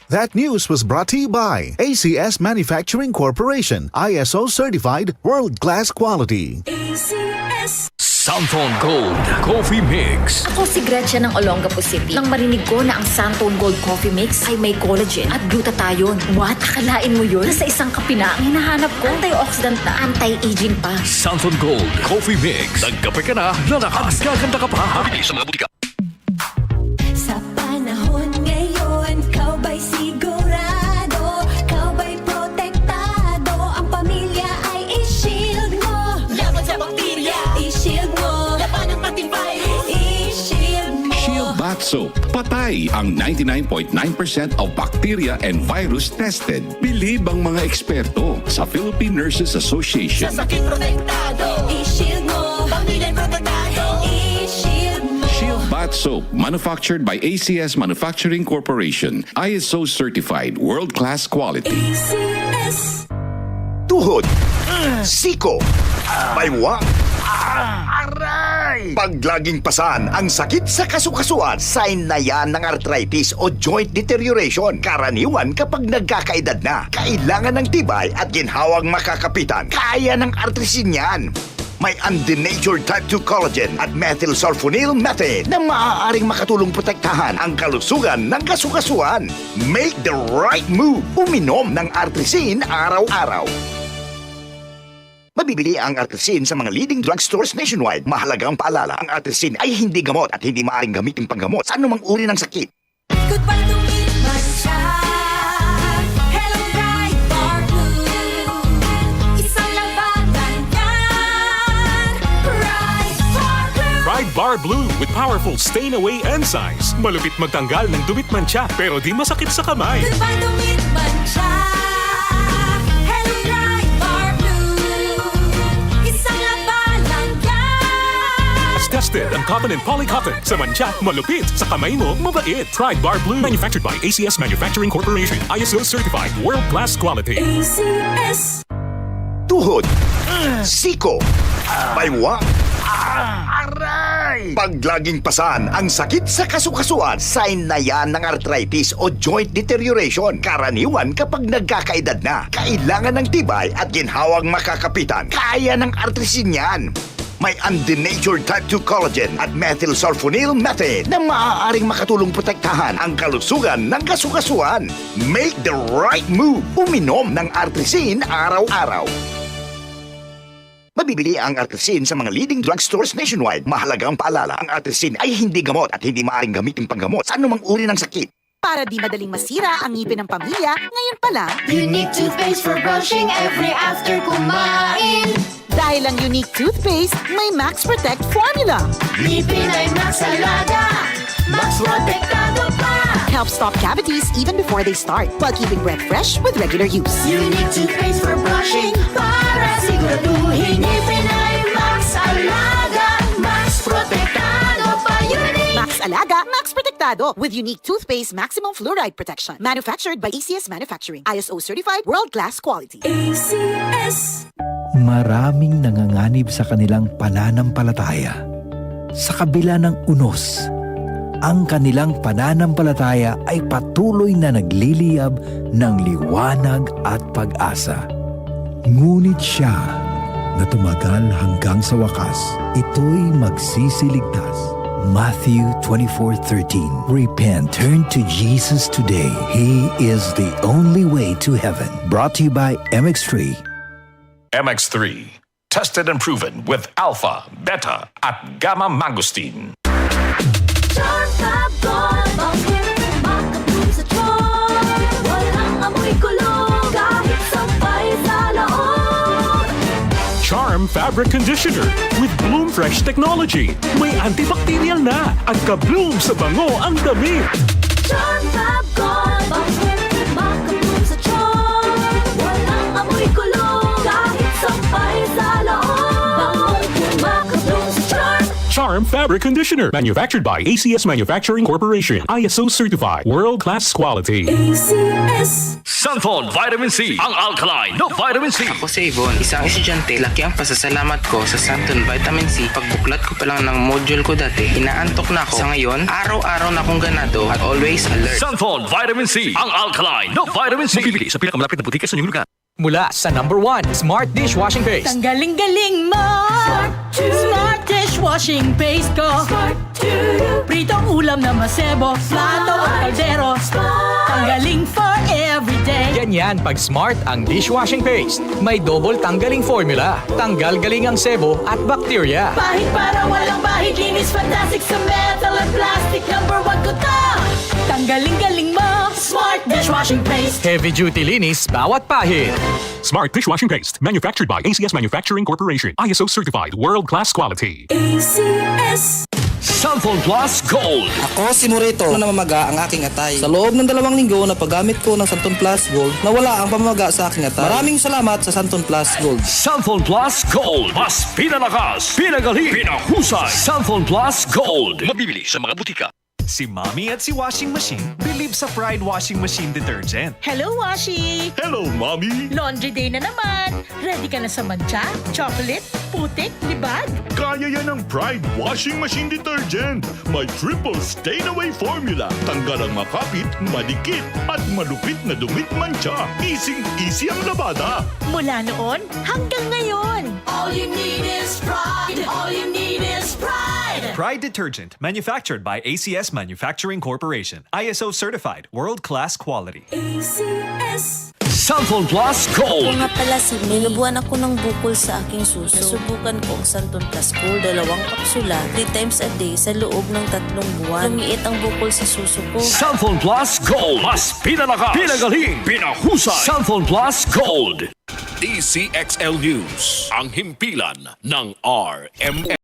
That news was brought to you by ACS Manufacturing Corporation, ISO certified world-class quality. ACS. Santon Gold Coffee Mix. Ako si Gretchen ng Olongapo City. Nang marinig ko na ang Santon Gold Coffee Mix ay may collagen at glutathione. What? Akalain mo yun? Nasa isang kape na ang hinahanap ko. Antioxidant na, anti-aging pa. Santon Gold Coffee Mix. Nagkape ka na, lalakas, gaganda ka pa. Mabili sa mga butika. Sa panahon ngayon, kau ba'y sigurado? Kau ba'y protektado? Ang pamilya ay i-shield mo. Laban sa bakterya, i-shield mo. Laban ng pating virus, i-shield mo. Shield Bath Soap. Patay ang 99.9% of bacteria and virus tested. Bilib ang mga eksperto sa Philippine Nurses Association. Sa sakit protektado, i-shield mo. Pamilya protektado, i-shield mo. Shield Bath Soap, manufactured by ACS Manufacturing Corporation. ISO certified, world-class quality. ACS. Tuhod, siko, baywang, aray! Pag laging pasan ang sakit sa kasukasuan, sign na yan ng arthritis o joint deterioration. Karaniwan kapag nagkakaedad na, kailangan ng tibay at ginhawang makakapitan. Kaya ng artrisin yan. May undenatured type 2 collagen at methylsulfonyl methane na maaaring makatulong protektahan ang kalusugan ng kasukasuan. Make the right move. Uminom ng artrisin araw-araw. Mabibili ang artrisin sa mga leading drugstores nationwide. Mahalagang paalala, ang artrisin ay hindi gamot at hindi maaaring gamitin panggamot sa anumang uri ng sakit. Goodbye to me, Masha. Hello, bright bar blue. Isang labanan yan. Bright bar blue. Pride Bar Blue with powerful stain-away enzymes. Malupit magtanggal ng dubit mancha pero di masakit sa kamay. Goodbye to me, Masha. Hello, bright bar blue. Isang labanan yan. As tested ang cotton and polycotton. Sa mancha, malupit. Sa kamay mo, mabait. Pride Bar Blue. Manufactured by ACS Manufacturing Corporation. ISO certified world-class quality. ACS. Tuhod, siko, baywang, aray! Pag laging pasan ang sakit sa kasukasuan, sign na yan ng arthritis o joint deterioration. Karaniwan kapag nagkakaedad na, kailangan ng tibay at ginhawang makakapitan. Kaya ng artrisin yan. May undenatured type 2 collagen at methylsulfonyl methane na maaaring makatulong protektahan ang kalusugan ng kasukasuan. Make the right move. Uminom ng artrisin araw-araw. Mabibili ang artrisin sa mga leading drugstores nationwide. Mahalagang paalala, ang artrisin ay hindi gamot at hindi maaaring gamitin panggamot sa anumang uri ng sakit. Para di madaling masira ang ngipin ng pamilya, ngayon pa lang, Unique toothpaste for brushing every after kumain. dahil ang unique toothpaste, may Max Protect formula. Ngipin ay Max Alaga. Max protektado pa. Helps stop cavities even before they start, while keeping breath fresh with regular use. Unique toothpaste for brushing para siguraduhin ngipin ay Max Alaga. Max protektado pa. Unique. Max Alaga, Max Protectado with unique toothpaste maximum fluoride protection. Manufactured by ACS Manufacturing. ISO certified world-class quality. ACS. Maraming nanganganib sa kanilang pananampalataya. Sa kabila ng unos, ang kanilang pananampalataya ay patuloy na nagliliyab ng liwanag at pag-asa. Ngunit siya na tumagal hanggang sa wakas, ito'y magsisiligtas. Matthew 24:13. Repent, turn to Jesus today. He is the only way to heaven. Brought to you by MX3. MX3. Tested and proven with alpha, beta, at gamma mangosteen. Charm Fab Gold. Bakit makatulong sa tiyan? Walang amoy kulong kahit sampay sa laon. Charm Fabric Conditioner with Bloom Fresh Technology. May antibacterial na at ka-bloom sa bango ang damit. Charm Fab Gold. Bakit makatulong sa tiyan? Walang amoy kulong kahit sampay sa laon. Bangong makatulong sa Charm. Charm Fabric Fabric Conditioner. Manufactured by ACS Manufacturing Corporation. ISO certified. World-class quality. ACS. Sunfone Vitamin C, ang alkaline no vitamin C. Ako si Yvonne, isang estudyante. Laki ang pasasalamat ko sa Santon Vitamin C. Pagbuklat ko pa lang ng module ko dati, inaantok na ako. Sa ngayon, araw-araw na akong ganado at always alert. Sunfone Vitamin C, ang alkaline no vitamin C. Mabibili sa pinakamalapit na butika sa inyong lugar. Mula sa number 1, Smart Dishwashing Paste. Ang galing-galing mo. Smart dishwashing paste ko. Pritong ulam na masebo, plato at kaldero. Tanggaling for everyday. Ganyan pag Smart ang dishwashing paste. May double tanggaling formula. Tanggal galing ang sebo at bakterya. Bahid para walang bahid, linis fantastic sa metal at plastic. Number 1 ko to. Tanggaling-galing mo. Smart dishwashing paste. Heavy duty linis bawat pahid. Smart Dishwashing Paste. Manufactured by ACS Manufacturing Corporation. ISO certified. World-class quality. ACS. Sunfone Plus Gold. Ako si Morito na namamaga ang aking atay. Sa loob ng 2 linggo na paggamit ko ng Santon Plus Gold, nawala ang pamamaga sa aking atay. Maraming salamat sa Santon Plus Gold. Sunfone Plus Gold. Mas pinalakas, pinagaling, pinahusay. Sunfone Plus Gold. Mabibili sa mga butika. Si Mommy at si Washing Machine believe sa Pride Washing Machine Detergent. Hello, Washi! Hello, Mommy. Laundry day na naman. Ready ka na sa mancha, chocolate, putik, libag? Kaya yan ang Pride Washing Machine Detergent. May triple stain-away formula. Tanggal ang makapit, madikit, at malupit na dumit mancha. Easy ang labada. Mula noon hanggang ngayon. All you need is pride. All you need is pride. Pride Detergent, manufactured by ACS Manufacturing Corporation. ISO certified, world-class quality. ACS. Sunfone Plus Gold. Kung nga pala si May, nabuhan ako ng bukol sa aking suso. Nasubukan ko ang Santon Plus Gold, 2 kapsula, 3 times a day sa loob ng 3 buwan. Lumiit ang bukol sa suso ko. Sunfone Plus Gold. Mas pinalakas, pinagaling, pinahusay. Sunfone Plus Gold. DCXL News, ang himpilan ng RMN.